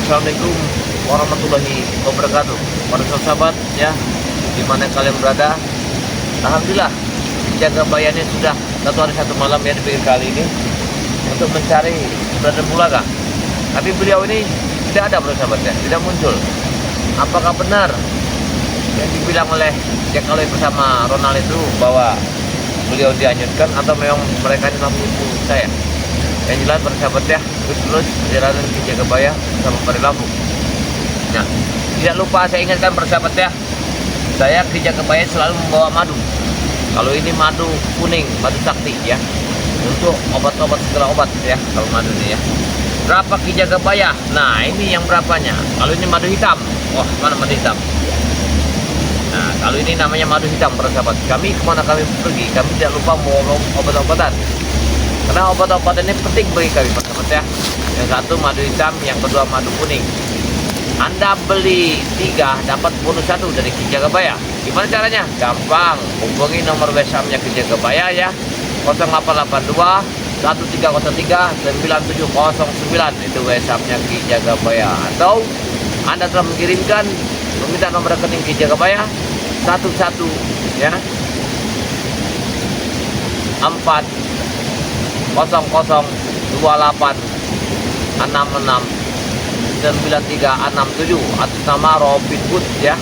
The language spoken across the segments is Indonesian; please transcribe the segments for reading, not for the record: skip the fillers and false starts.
Assalamualaikum warahmatullahi wabarakatuh. Para sahabat ya, di mana kalian berada. Alhamdulillah, jaga bayannya sudah 1 malam ya di pinggir kali ini untuk mencari Brother Bulaga. Tapi beliau ini tidak ada, para sahabat ya, tidak muncul. Apakah benar yang dibilang oleh Jack Aloy bersama Ronald itu bahwa beliau dihanyutkan, atau memang mereka ini menipu saya? Yang jelas, para sahabat ya, terus perjalanan ke Jagabaya sama Pari Lampung. Nah, tidak lupa saya ingatkan, para sahabat ya, saya ke Jagabaya selalu membawa madu. Kalau ini madu kuning, madu sakti ya, untuk obat-obat segala obat ya. Kalau madu ini ya, berapa ke Jagabaya? Nah, ini yang berapanya. Kalau ini madu hitam, wah, mana madu hitam? Nah, kalau ini namanya madu hitam, para sahabat. Kami kemana kami pergi, kami tidak lupa membawa obat-obatan. Karena obat-obatan ini penting bagi kami, para sahabat ya. Yang satu madu hitam, yang kedua madu kuning. Anda beli 3 dapat bonus 1 dari Ki Jagabaya. Gimana caranya? Gampang, hubungi nomor WhatsApp-nya Ki Jagabaya ya, 0882 1303 9709. Itu WhatsApp-nya Ki Jagabaya. Atau Anda telah mengirimkan meminta nomor rekening Ki Jagabaya 11 ya 4 0028 66 9367 atas nama Robin Hood ya,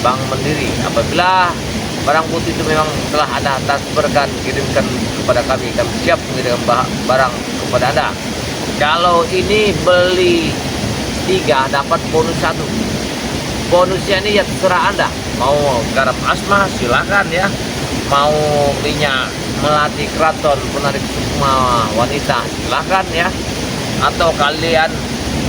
Bank Mandiri. Apabila barang putih itu memang telah Anda transferkan, kirimkan kepada kami siap mengirimkan barang kepada Anda. Kalau ini beli 3 dapat bonus 1. Bonusnya ini ya terserah Anda, mau garam asma silakan ya, mau minyak melati keraton penarik sukma wanita silakan ya, atau kalian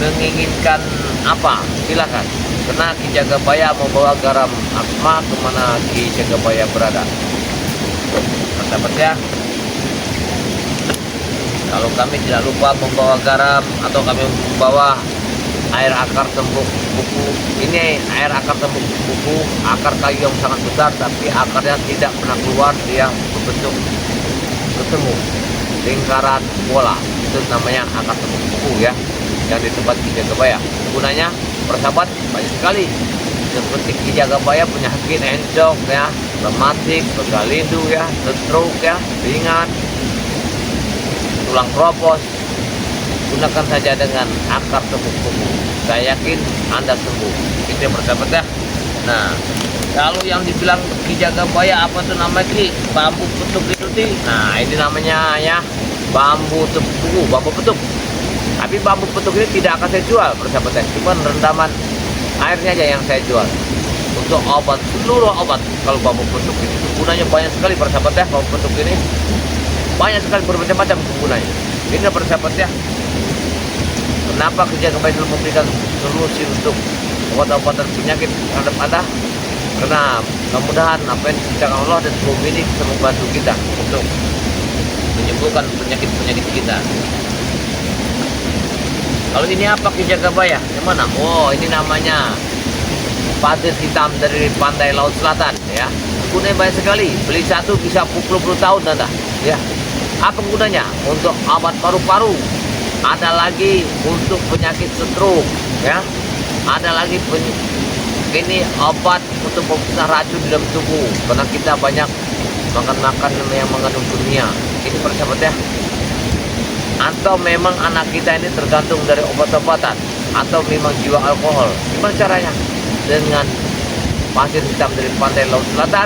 menginginkan apa silakan. Karena Ki Jagabaya membawa garam asma kemana Ki Jagabaya berada, sahabat ya. Kalau kami tidak lupa membawa garam, atau kami membawa air akar tembuk buku. Ini air akar tembuk buku, akar kayu yang sangat besar tapi akarnya tidak pernah keluar, dia berbentuk ketemu lingkaran bola. Itu namanya akar tembuk buku ya, yang di tempat Ki Jagabaya. Gunanya, persahabat, banyak sekali. Seperti Ki Jagabaya penyakit encok ya, rematik, pegalindu ya, stroke ya, ringan, tulang kropos, gunakan saja dengan akar tembuk buku. Saya yakin Anda sembuh. Itu ya, persahabat ya. Nah, kalau yang dibilang Ki Jagabaya apa tuh namanya Ki? Bambu petuk itu Ki. Nah, ini namanya ya bambu buku, bambu petuk. Tapi bambu petuk ini tidak akan saya jual, persahabat ya. Cuma rendaman airnya aja yang saya jual. Untuk obat, seluruh obat. Kalau bambu petuk ini gunanya banyak sekali, persahabat ya. Bambu petuk ini banyak sekali bermacam-macam gunanya. Ini persahabat ya. Kenapa Ki Jagabaya selalu memberikan solusi untuk obat-obatan penyakit terhadap Anda? Karena mudah-mudahan apa yang diciptakan Allah dan bumi ini bisa membantu kita untuk menyembuhkan penyakit-penyakit kita. Kalau ini apa Ki Jagabaya? Yang mana? Oh, ini namanya pasir hitam dari pantai Laut Selatan ya. Gunanya banyak sekali. Beli 1 bisa puluh tahun Anda ya. Apa gunanya? Untuk obat paru-paru. Ada lagi untuk penyakit stroke ya. Ada lagi ini obat untuk pemusnah racun di dalam tubuh, karena kita banyak makan yang mengandung kimia. Ini persahabat ya. Atau memang anak kita ini tergantung dari obat-obatan, atau memang jiwa alkohol. Gimana caranya? Dengan pasir hitam dari pantai Laut Selatan,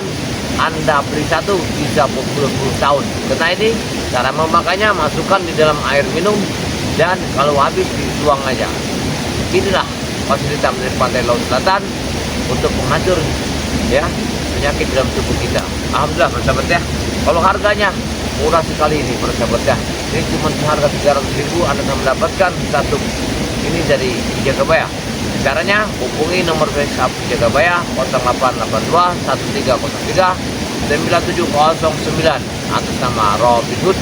Anda beli 1 bisa berpuluh-puluh tahun. Karena ini cara memakainya, masukkan di dalam air minum, dan kalau habis dituang aja. Inilah pasir hitam dari pantai Laut Selatan untuk menghancur ya penyakit dalam tubuh kita. Alhamdulillah, persahabat ya. Kalau harganya murah sekali ini, persahabat ya. Ini cuma seharga 300.000 Anda akan mendapatkan 1 ini dari Ki Jagabaya. Caranya hubungi nomor WhatsApp Ki Jagabaya 0882 1303 9709 atas nama Robin Hood.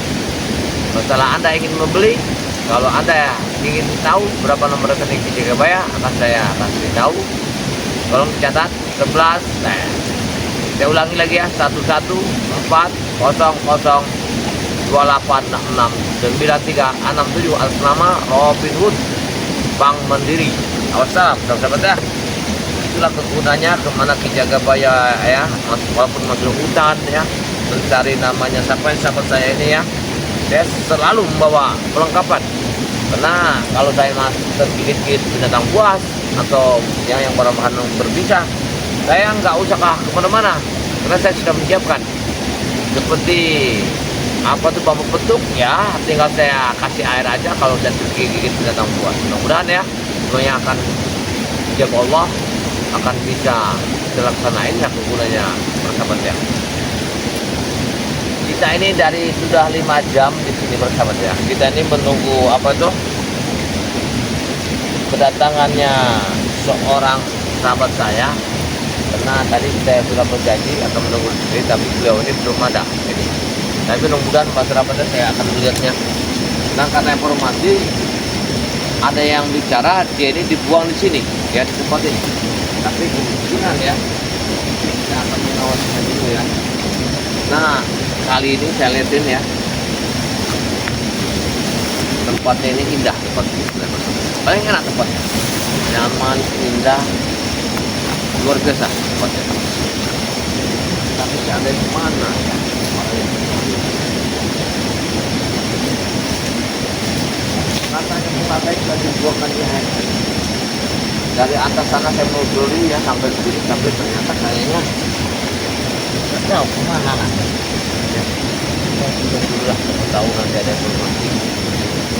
Setelah Anda ingin membeli, kalau Anda ingin tahu berapa nomor rekening Ki Jagabaya, saya akan beritahu. Tolong dicatat 11. Nah, saya ulangi lagi ya, 11 4 00 2866 9367 atas nama Robin Hood. Bank Mandiri. Wassalam, sahabat ya. Itulah kegunaannya kemana Ki Jagabaya ya, walaupun masuk hutan ya, mencari namanya sahabat saya ini ya. Saya selalu membawa perlengkapan. Karena kalau saya masih tergigit-gigit binatang buas atau yang berbahan berbisa, saya nggak usah kemana-mana. Karena saya sudah menyiapkan. Seperti apa tuh bambu petuk ya, tinggal saya kasih air aja kalau sudah tergigit binatang buas. Mudah-mudahan ya, semuanya akan dijaga Allah, akan bisa dilaksanain ya kegunaannya bersahabat ya. Kita ini dari sudah 5 jam di sini bersahabat ya. Kita ini menunggu apa tuh kedatangannya seorang sahabat saya. Karena tadi saya sudah berjanji akan menunggu di sini, tapi beliau ini belum ada. Jadi, tapi mudah-mudahan masyarakat saya akan melihatnya. Nah, karena informasi ada yang bicara dia ini dibuang di sini ya, di tempat ini. Tapi kemungkinan ya kita akan mengawasinya dulu ya. Nah, kali ini saya lihatin ya, tempatnya ini indah, tempat ini paling enak tempatnya, nyaman, indah, luar biasa tempatnya. Tapi saya ada di mana ya? Katanya mulai sudah dibuangkan di air. Dari atas sana saya mau beli ya sampai sini, tapi ternyata kayaknya nggak tahu kemana lah. Ya, sudah tahu nanti ada informasi.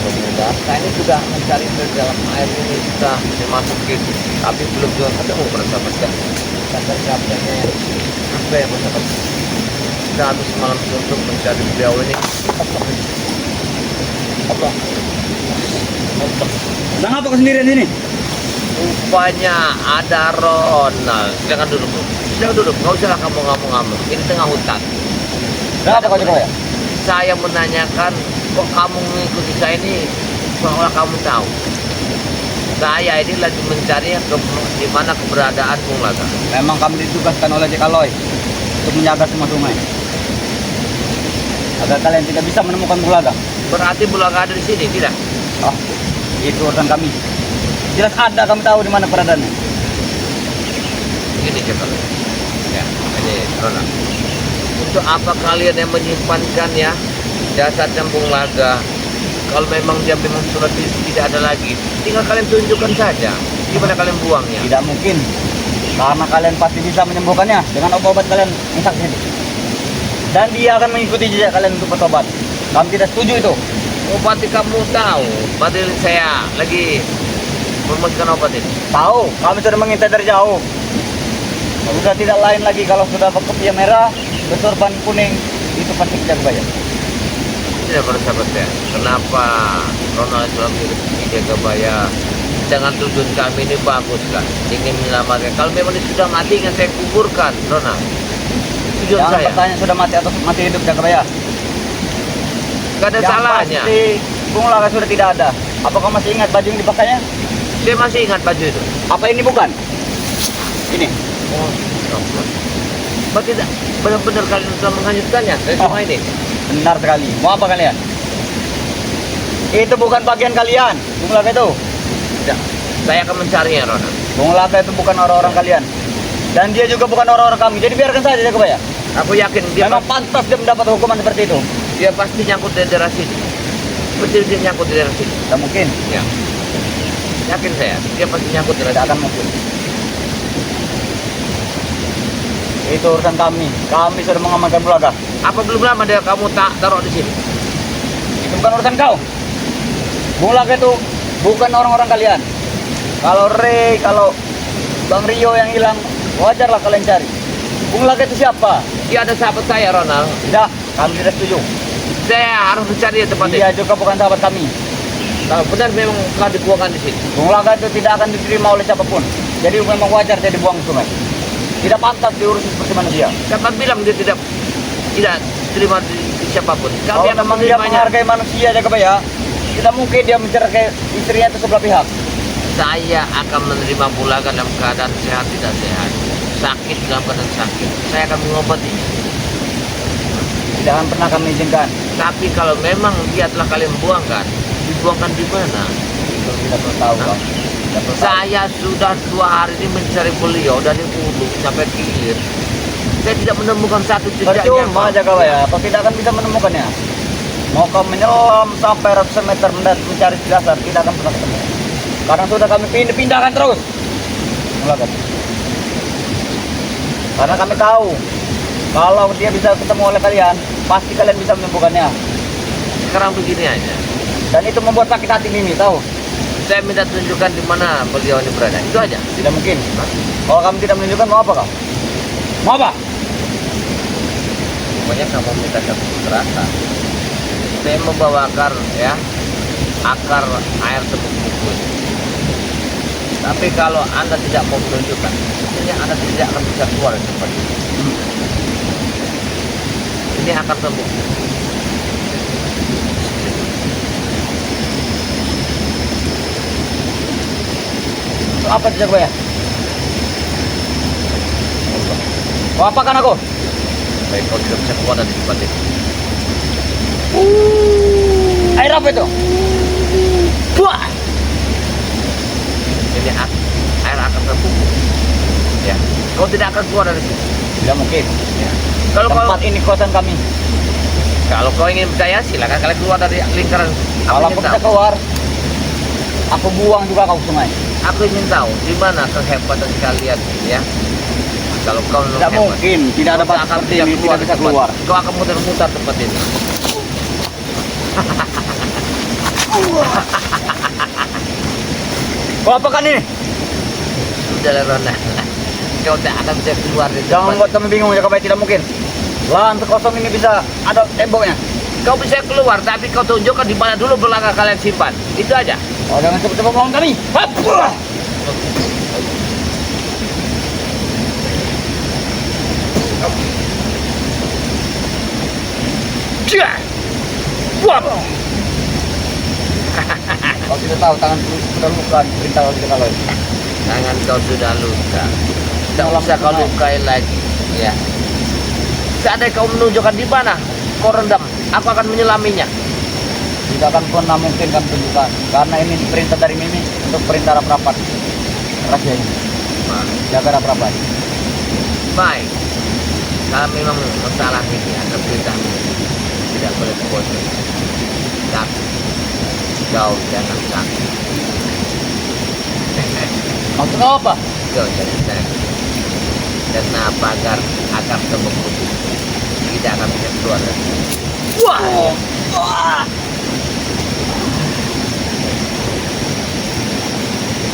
Mudah-mudahan saya ini sudah mencari ke dalam air ini, sudah dimasukin, tapi belum juga ketemu bersahabat ya. Kata siapanya apa ya bersahabat? Kita habis malam suntuk mencari beliau ini. Apa? Bang, apa kau sendirian sini? Rupanya ada Ronald. Silakan duduk, bro. Silakan duduk. Nggak usah kamu ngamuk-ngamuk. Ini tengah hutan. Kenapa kau coba ya? Saya menanyakan, kok kamu mengikuti saya ini seolah kamu tahu. Saya ini lagi mencari di mana keberadaan Bung Laga. Memang kami ditugaskan oleh Cek Aloy untuk menjaga semua sungai agar kalian tidak bisa menemukan Bulaga. Berarti Bulaga ada di sini, tidak? Oh, itu urusan kami. Jelas ada, kami tahu di mana keberadaannya. Ini coba. Ya, ini Ronald. Untuk apa kalian yang menyimpankan ya jasad Bung Laga? Kalau memang dia memang sudah tidak ada lagi, tinggal kalian tunjukkan saja di mana kalian buangnya. Tidak mungkin, karena kalian pasti bisa menyembuhkannya dengan obat-obat kalian yang sakit. Dan dia akan mengikuti jejak kalian untuk bertobat. Kami tidak setuju itu. Oh, berarti kamu tahu, berarti saya lagi merumuskan obat ini. Tahu, kami sudah mengintai dari jauh. Sudah tidak lain lagi kalau sudah kepia merah, bersorban kuning, itu pasti kita bayar. Tidak bersahabat ya. Kenapa Ronald Islam Jagabaya dengan tujuan kami ini bagus kan? Ingin menyelamatkan. Kalau memang dia sudah mati, kan saya kuburkan, Ronald. Tujuan Jangan saya. bertanya sudah mati atau mati hidup Jagabaya. Gak ada salahnya. Pasti Bung Laga sudah tidak ada. Apakah masih ingat baju yang dipakainya? Saya masih ingat baju itu. Apa ini bukan? Ini. Oh, berarti benar-benar kalian sudah menghanyutkannya dari semua ini. Benar sekali. Mau apa kalian? Itu bukan bagian kalian. Bung Laga itu. Tidak. Saya akan mencarinya, Ronald. Bung Laga itu bukan orang-orang kalian. Dan dia juga bukan orang-orang kami. Jadi biarkan saja Jagabaya. Aku yakin dia Memang pantas dia mendapat hukuman seperti itu. dia pasti nyangkut di daerah sini. Pasti dia nyangkut di daerah sini. Tidak mungkin. Ya. Yakin saya, dia pasti nyangkut di Tidak daerah akan sini. mungkin. Itu urusan kami. Kami sudah mengamankan Bung Laga. Apa belum lama dia kamu tak taruh di sini? Itu bukan urusan kau. Bung Laga itu bukan orang-orang kalian. Kalau Ray, kalau Bang Rio yang hilang, wajarlah kalian cari. Bung Laga itu siapa? Dia ada sahabat saya, Ronald. Tidak, kami tidak setuju. Saya harus mencari di tempat Dia ini. juga bukan sahabat kami. Kalau benar memang telah dibuangkan di sini. Bung Laga itu tidak akan diterima oleh siapapun. Jadi memang wajar dia dibuang ke sungai. Tidak pantas diurus seperti manusia. Siapa bilang dia tidak terima di siapapun? Kalau Kami akan memang dia menerimanya. menghargai manusia Jagabaya, tidak mungkin dia mencerai istrinya itu sebelah pihak. Saya akan menerima Bulaga dalam keadaan sehat tidak sehat, sakit dalam keadaan sakit. Saya akan mengobati. Tidak akan pernah kami izinkan. Tapi kalau memang dia telah kalian buangkan, dibuangkan di mana? Tidak perlu tahu kau. Tidak perlu tahu. Saya sudah 2 hari ini mencari beliau dari hulu sampai hilir. Saya tidak menemukan satu jejaknya. Percuma Jaga Baya, kau tidak akan bisa menemukannya. Mau kau menyelam sampai ratusan meter mencari di dasar, tidak akan pernah ketemu. Karena sudah kami pindahkan terus. Mulakan. Karena kami tahu kalau dia bisa ketemu oleh kalian, pasti kalian bisa menemukannya. Sekarang begini aja. Dan itu membuat sakit hati Mimi, tahu? Saya minta tunjukkan di mana beliau ini berada. Itu aja. Tidak mungkin. Kalau kamu tidak menunjukkan, mau apa kau? Mau apa? Pokoknya kamu minta satu kekerasan. Saya membawakan ya akar air tepuk bubur. Tapi kalau Anda tidak mau menunjukkan, artinya Anda tidak akan bisa keluar dari tempat ini. Ini akar tembuk. Itu apa itu Jaga Baya? Mau apakan aku? Baik, kau tidak bisa keluar dari tempat ini. Air apa itu? Buah! Ini air akar tembuk. Ya, kau tidak akan keluar dari sini. Tidak mungkin. Ya. Kalau Tempat ini kosan kami. kau ingin percaya, silakan kalian keluar dari lingkaran. Kalau aku ingin bisa tahu. keluar, aku buang juga kau ke sungai. Aku ingin tahu di mana kehebatan kalian, ya. Kalau kau memang Tidak hebat, mungkin, tidak ada kau batas akan seperti ini, tidak bisa dari tempat. keluar. Kau akan muter-muter tempat ini. Kau apakan ini? Sudah lah Ronda. Kau tidak akan bisa keluar dari Jangan tempat. buat kami bingung, Jaga Baya, tidak mungkin. Lahan sekosong ini bisa ada temboknya. Kau bisa keluar, tapi kau tunjukkan di mana dulu belakang kalian simpan. Itu aja. Oh, jangan coba-coba melawan kami. Hap! Cia! Buat! Kau tidak tahu tangan sudah luka perintah kalau Tangan kau sudah luka. Tidak Dalam usah kau sungai. lukai lagi. Ya. Seandainya kau menunjukkan di mana, kau rendam. Aku akan menyelaminya. tidak akan pernah mungkin kami tunjukkan karena ini perintah dari Mimi untuk perintah rapat rahasia ini. Nah, Jaga rapat. baik. Kalau memang masalah ini akan perintah tidak boleh bodoh. Tapi kau jangan sakit. Maksud kau apa? Kau jangan sakit. Kenapa agar tembok putih tidak akan bisa keluar dari sini. Wah!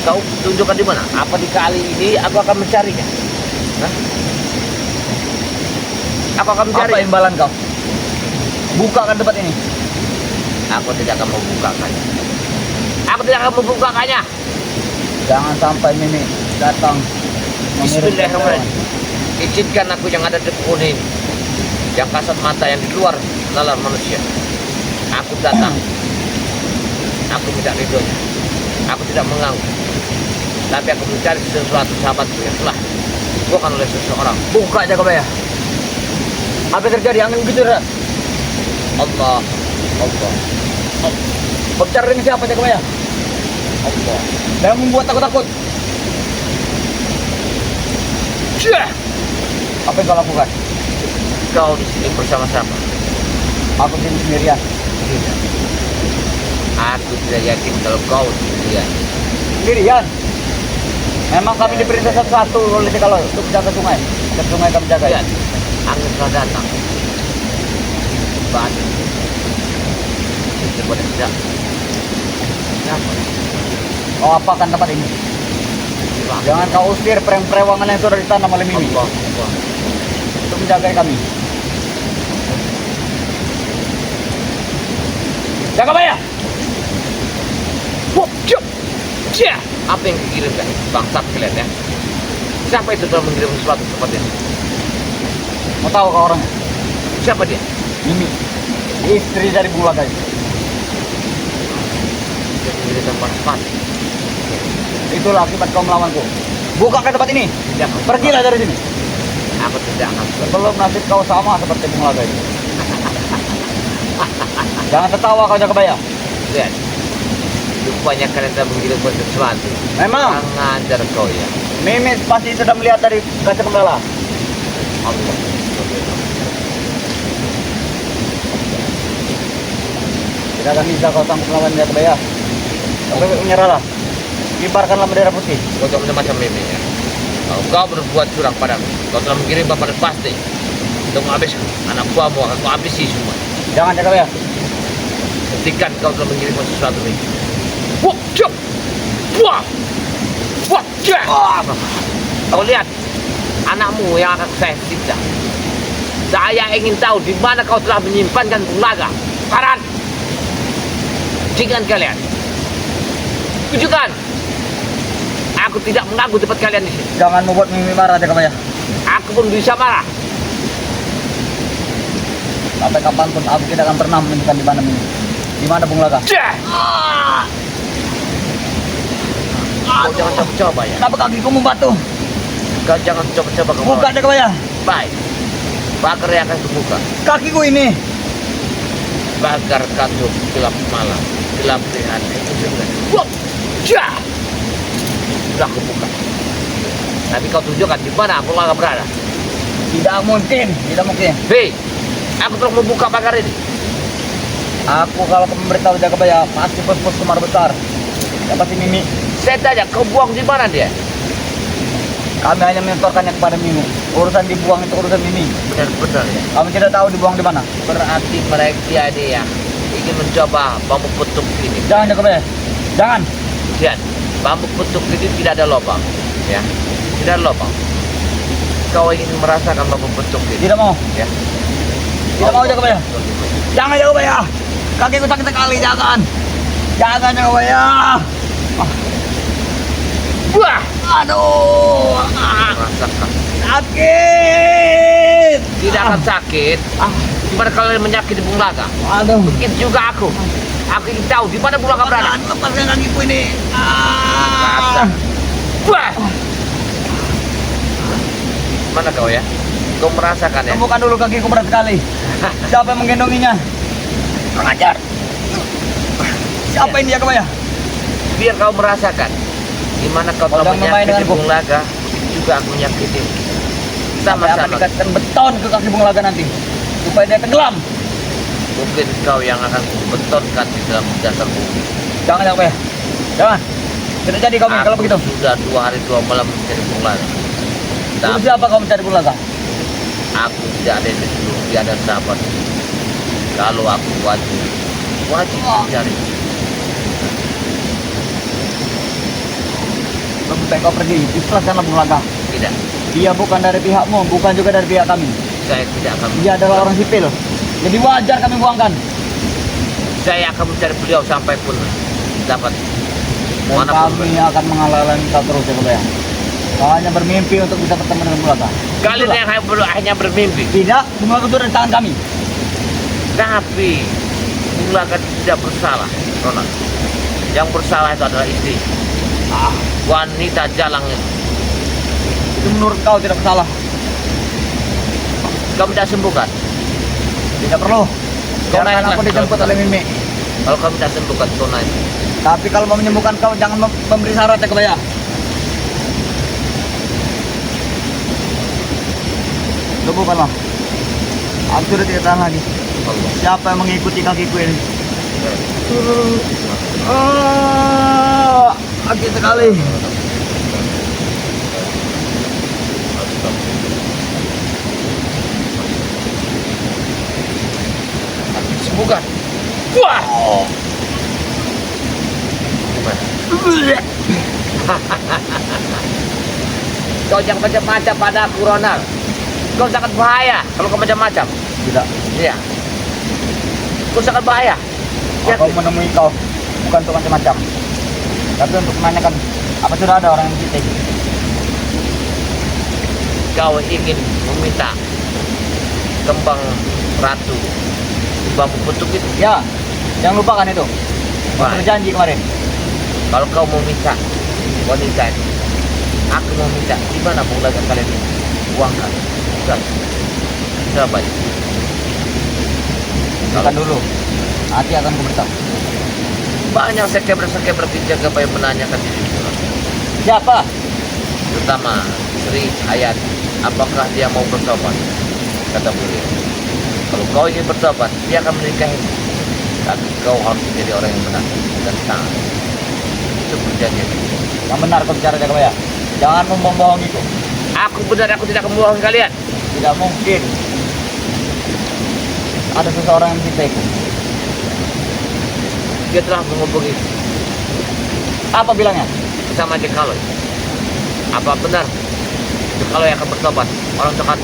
Kau tunjukkan di mana? Apa di kali ini aku akan mencarinya? Hah? Aku akan mencari. Apa imbalan kau? Bukakan tempat ini. Aku tidak akan membukakannya. Aku tidak akan membukakannya. Jangan sampai Mimi datang mengirim Bismillahirrahmanirrahim. Izinkan aku yang ada di pohon ini, yang kasat mata yang di luar nalar manusia. Aku datang. Aku tidak ridhonya. Aku tidak mengganggu. Tapi aku mencari sesuatu sahabatku yang telah dibukan oleh seseorang. Buka Jaga Baya. Apa yang terjadi? Angin begitu deras. Allah, Allah, Berbicara dengan siapa Jaga Baya? Allah. Jangan membuat takut-takut. Syah! Apa yang kau lakukan? Kau di sini bersama-sama. Aku sini sendirian. Tidak. Aku tidak yakin kalau kau sendirian. Sendirian. Memang kami diperintah satu-satu oleh kalau untuk jaga sungai. Dan sungai kami jaga. Lihat, angin telah datang. Batu. Itu boleh tidak. Kenapa? Kau apakan tempat ini? Jangan kau usir pereng-perewangan yang sudah ditanam oleh Mimi Allah, Allah. untuk menjaga kami. Jaga Baya. Hup, cup. Cia. Apa yang dikirimkan? Bangsat kalian ya. Siapa itu telah mengirim sesuatu seperti ini? Mau tahu kau orangnya? Siapa dia? Mimi. Istri dari Bung Lagai. Dia mengirim tempat. Itulah akibat kau melawanku. Bukakan tempat ini. Tidak. Pergilah dari sini. Aku tidak akan. Sebelum nasib kau sama seperti Bung Lagai. Jangan tertawa kau Jaga Baya. Lihat. Rupanya kalian telah mengirimkan sesuatu. Memang. Kurang ajar kau ya. Mimi pasti sudah melihat dari kaca benggala. Allah. Tidak akan bisa kau sanggup melawan Jakabaya. Tapi menyerahlah. Kibarkanlah bendera putih. Kau jangan macam-macam Mimi ya. Kalau kau berbuat curang padaku, kau telah mengirim pada pasti untuk menghabiskan anak buahmu akan kau habisi semua. Jangan Jakabaya. Hentikan kau telah mengirimkan sesuatu ini. Wah, cep, wah, wah, cep. Kau lihat anakmu yang akan saya siksa. Saya ingin tahu di mana kau telah menyimpankan Bulaga. Sekarang, jangan kalian. Tunjukkan. Aku tidak mengganggu tempat kalian di sini. Jangan membuat Mimi marah Jakabaya. Aku pun bisa marah. Sampai kapanpun aku tidak akan pernah menemukan di mana Mimi. Di mana Bung Laga? Cek. Kau jangan coba-coba ya. Kenapa kakiku membatu? Kau jangan coba-coba kau Buka melawan. Jakabaya. Baik. Bakar yang akan kubuka. Kakiku ini. Bakar katup gelap malam. Gelap lihat itu juga. Wah. Cek. Sudah kubuka. Tapi kau tunjukkan di mana Bulaga berada. Tidak mungkin. Tidak mungkin. Hei, aku telah membuka bakar ini. Aku kalau memberitahu Jakabaya pasti pos-pos kemar besar. Ya pasti Mimi. Saya tanya, kau buang di mana dia? Kami hanya menyetorkannya kepada Mimi. Urusan dibuang itu urusan Mimi. Benar-benar ya. Kami tidak tahu dibuang di mana. Berarti mereka ini ya ingin mencoba bambu petuk ini. Jangan Jakabaya. Jangan. Lihat, bambu petuk ini tidak ada lubang, ya, tidak ada lubang. Kau ingin merasakan bambu petuk ini? Tidak mau. Ya. Tidak mau Jakabaya. Jangan Jakabaya. Kakiku sakit sekali. Jangan. Jangan Jakabaya. Wah, Aduh. rasakan. Sakit. Tidak akan sakit. Gimana kalau menyakiti Bulaga? Aduh. Begitu juga aku. Aku ingin tahu di mana Bulaga berada. Lepaskan kakiku ini. Rasa. Wah. Mana kau ya? Kau merasakan ya? Temukan dulu kakiku berat sekali. Siapa yang menggendonginya? Kurang ajar. Siapa ini Jakabaya? Biar kau merasakan gimana kau telah Jangan bermain menyakiti denganku. Bulaga, begitu juga aku menyakiti. Sampai akan Sama-sama. dikasihkan beton ke kaki Bung Laga nanti. Supaya dia tenggelam. Mungkin kau yang akan kubetonkan di dalam dasar bumi. Jangan Jakabaya. Jangan. Tidak jadi kau kalau Aku begitu. sudah 2 hari 2 malam mencari Bulaga. Untuk Tapi siapa kau mencari Bung Laga? aku tidak ada di situ, tidak ada sahabat. Kalau aku wajib mencari. Lebih baik kau pergi. Ikhlaskanlah Bung Laga. Tidak, Dia bukan dari pihakmu, bukan juga dari pihak kami. saya tidak akan. Dia adalah orang sipil. Jadi wajar kami buangkan. Saya akan mencari beliau sampai pun dapat. Dan Manapun kami akan menghalangi kau terus Jakabaya. Kau hanya bermimpi untuk bisa bertemu dengan Bung Laga. kalian yang hanya bermimpi. Tidak, Bung Laga itu dari tangan kami. Tapi Bulaga tidak bersalah, Ronald. Yang bersalah itu adalah istri, wanita jalang itu. Itu menurut kau tidak bersalah. Kamu tidak sembuhkan. Tidak perlu. Kau Biarkan naiklah. aku dijemput oleh Mimi. Kalau kamu tidak sembuhkan, kau naik. Tapi kalau mau menyembuhkan kau jangan memberi syarat Jakabaya. Bukanlah. Aku sudah tidak tahan lagi. Allah. Siapa yang mengikuti kakiku ini? Sakit sekali. Sembuhkan. Wah. Gimana? Kau jangan macam-macam pada aku, Ronald. Kau sangat bahaya kalau kau macam-macam. Tidak. Iya. Kau sangat bahaya. Aku menemui kau bukan untuk macam-macam, tapi untuk menanyakan apa sudah ada orang yang mencintai. Kau ingin meminta kembang ratu di bambu petuk itu. Ya, jangan lupakan itu. Baik. Berjanji kemarin. Kalau kau mau minta wanita itu, aku mau minta di mana Bulaga kalian uangkan. Sudah banyak. Bukan dulu. Nanti akan ku beritahu. Banyak sekeber-sekeber penjaga bayi menanyakan diri. Siapa? Terutama Sri Hayati. Apakah dia mau bertobat? Kata beliau. Kalau kau ingin bertobat, dia akan menikahi. Tapi kau harus menjadi orang yang benar dan taat. Itu perjanjian. Yang benar kau bicara Jakabaya. Jangan membohongiku. Aku benar, aku tidak akan membohongi kalian. Tidak mungkin. Ada seseorang yang mencintaiku. Dia telah menghubungi Apa bilangnya? bersama Jekaloy. Apa benar Jekaloy akan bertobat? Orang akan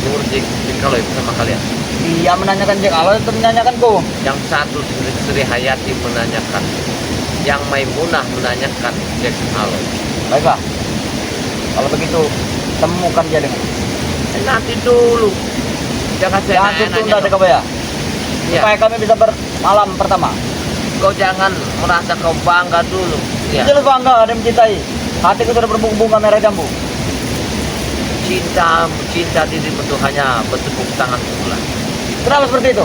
mengurus Jekaloy bersama kalian. Dia menanyakan Jakaloy atau menanyakanku? Yang satu Sri Hayati menanyakan, yang Maimunah menanyakan Jekaloy. Baiklah. Kalau begitu, temukan dia dengan. Nanti dulu. Jangan Jangan tunda Jakabaya. Ya. Supaya kami bisa bermalam pertama. Kau jangan merasa kau bangga dulu. Ya. Jelas bangga ada yang mencintai. Hatiku sudah berbunga-bunga merah jambu. Cinta dirimu itu hanya bertepuk tangan pula. Kenapa seperti itu?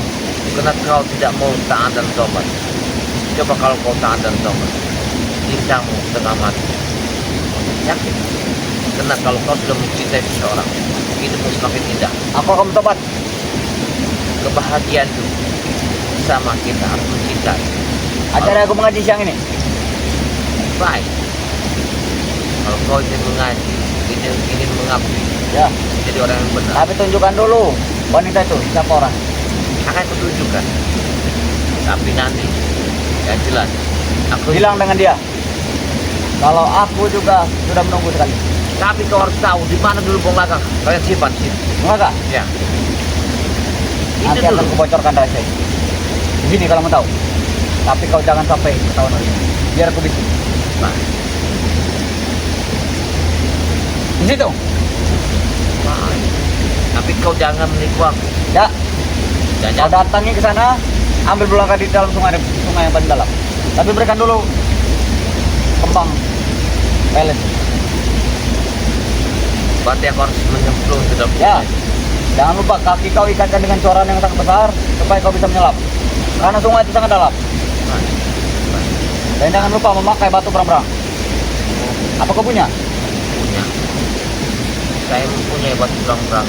Karena kau tidak mau taat dan tobat. Coba kalau kau taat dan tobat, cintamu setengah mati. Yakin? Karena kalau kau sudah mencintai seseorang, hidupmu semakin indah. Aku akan bertobat. Kebahagiaan itu sama kita harus mencintai. Acara aku mengaji siang ini. Baik. Kalau kau ingin mengaji, ingin mengabdi, Ya. jadi orang yang benar, Tapi tunjukkan dulu wanita itu siapa orang. akan kutunjukkan. Tapi nanti, yang jelas, aku Bilang dengan dia. Kalau aku juga sudah menunggu sekali. Tapi kau harus tahu di mana dulu Bong Lakang. Kau yang simpan di sini. Mengapa? Ya. Nanti Itu akan dulu. kubocorkan rahasia ini. Di sini kalau mau tahu. Tapi kau jangan sampai ketahuan oleh dia. Biar aku bisa. Baik. Di situ. Baik. Tapi kau jangan menipu aku. Ya. Kau Jangan. datangi ke sana, ambil belakang di dalam sungai yang paling dalam. Tapi berikan dulu kembang pelet. Berarti aku harus menyemplung ke dalam Ya. sungai. Jangan lupa kaki kau ikatkan dengan coran yang sangat besar supaya kau bisa menyelam. Karena sungai itu sangat dalam. Baik. Baik. Dan jangan lupa memakai batu berang-berang. Apa kau punya? Punya. Saya mempunyai batu berang-berang.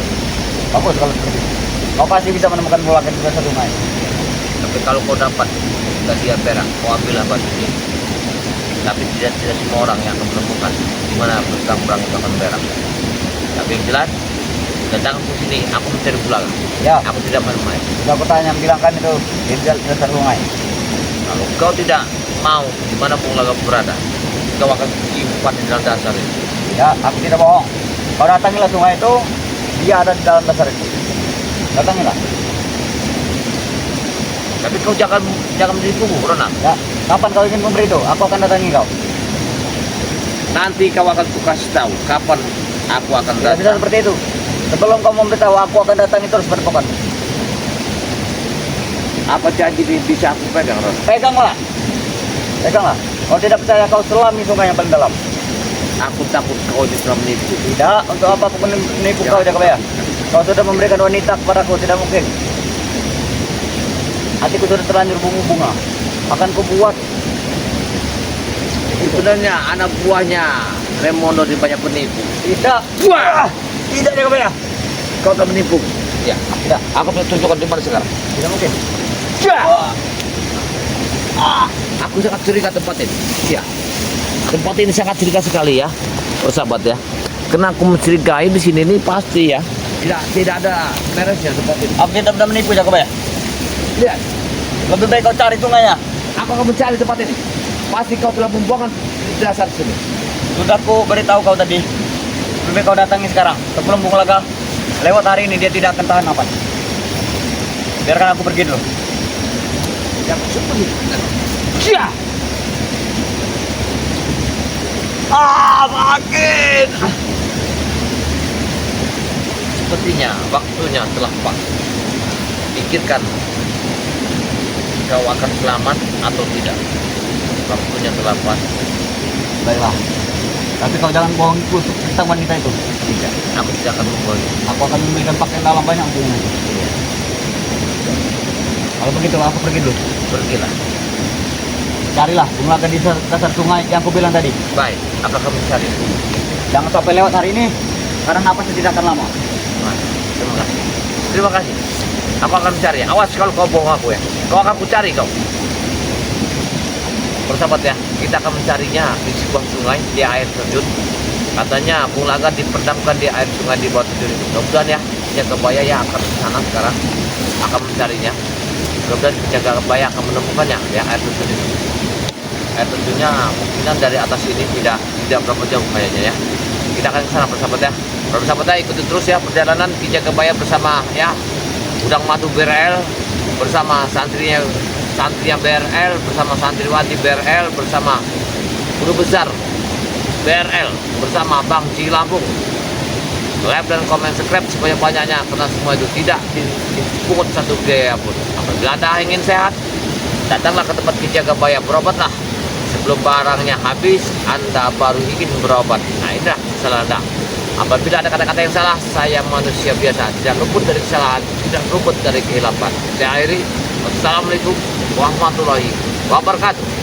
Bagus kalau seperti itu. Kau pasti bisa menemukan bulakan di dasar sungai. Tapi kalau kau dapat gadia perak, kau ambillah batu ini. Tapi tidak semua orang yang akan menemukan di mana berang-berang itu akan berak. Tapi yang jelas, datang ke sini, aku mencari bulakan. Ya, Aku tidak main-main. sudah aku tanya, bilangkan itu di dasar sungai. Kalau kau tidak mau di mana Bulaga berada, kau akan simpan di dalam dasar itu. Ya, aku tidak bohong. Kau datangilah sungai itu, dia ada di dalam dasar itu. Datangilah. Tapi kau jangan menipuku, Ronald. Ya, kapan kau ingin memberi itu? Aku akan datangi kau. Nanti kau akan kasih tahu kapan aku akan Tidak bisa datang. seperti itu. Sebelum kau memberitahu, aku akan datangi terus berdepokan. Apa janji ini bisa aku pegang, Ron? Peganglah. Peganglah. Kalau tidak percaya, kau selami sungai yang paling dalam. Aku takut kau ini telah menipu. Tidak, untuk apa aku menipu Ya. kau, Jakabaya? Kau sudah memberikan wanita kepadaku, tidak mungkin. Hatiku sudah terlanjur bunga-bunga. Akan kubuat. Sebenarnya anak buahnya Remondo di banyak penipu. Tidak. Wah! Tidak, Jakabaya. Kau telah menipu. Ya. Tidak. Aku tunjukkan di mana sekarang. Tidak mungkin. Ya. Aku sangat curiga tempat ini. Ya. Tempat ini sangat curiga sekali ya, oh sahabat ya. Karena aku mencurigai di sini nih pasti ya. Tidak ada beresnya tempat ini. Aku tidak pernah menipu, Jakabaya. Lihat, Lebih baik kau cari sungainya. aku akan mencari tempat ini. Pasti kau telah membuangkan di dasar sini. Sudah aku beritahu kau tadi. Lebih baik kau datangi sekarang. Sebelum Bung Laga lewat hari ini, dia tidak akan tahan nafas. Biarkan aku pergi dulu. Yang seperti ya. Sakit. Sepertinya waktunya telah pas. Pikirkan kau akan selamat atau tidak. Waktunya telah pas. Baiklah. Tapi kau jangan bohongiku tentang wanita itu. Tidak, aku tidak akan membohongi. Aku akan memberikan pakaian dalam banyak untuknya. Kalau begitu aku pergi dulu. Pergilah. Carilah Bung Laga di dasar sungai yang aku bilang tadi. Baik, akan kami cari. Jangan sampai lewat hari ini, karena napasnya tidak akan lama. Baik, terima kasih. Terima kasih. Aku akan mencari. Awas kalau kau bohong aku ya. Kau akan ku cari kau. Bersahabat ya, kita akan mencarinya di sebuah sungai di air terjun. Katanya Bung Laga diperdamkan di air sungai di bawah terjun itu. Mudah-mudahan ya, jaga baya ya akan ke sana sekarang, akan mencarinya. Mudah-mudahan jaga baya akan menemukannya ya air terjun itu. Air terjunnya kemungkinan dari atas ini tidak berapa jauh kayaknya ya. Kita akan ke sana bersahabat ya. Bersahabat ya, ikuti terus ya perjalanan Ki Jagabaya bersama ya Udang Madu BRL, bersama santrinya BRL, bersama santriwati BRL, bersama guru besar BRL, bersama Bang Ci Lampung. Like dan komen subscribe sebanyak-banyaknya, karena semua itu tidak dipungut satu biaya pun. Apabila Anda ingin sehat, datanglah ke tempat Ki Jagabaya, berobatlah. Sebelum barangnya habis, Anda baru ingin berobat. Nah, inilah kesalahan Anda. Apabila ada kata-kata yang salah, saya manusia biasa, tidak luput dari kesalahan, tidak luput dari kehilapan. Saya akhiri. Wassalamualaikum warahmatullahi wabarakatuh.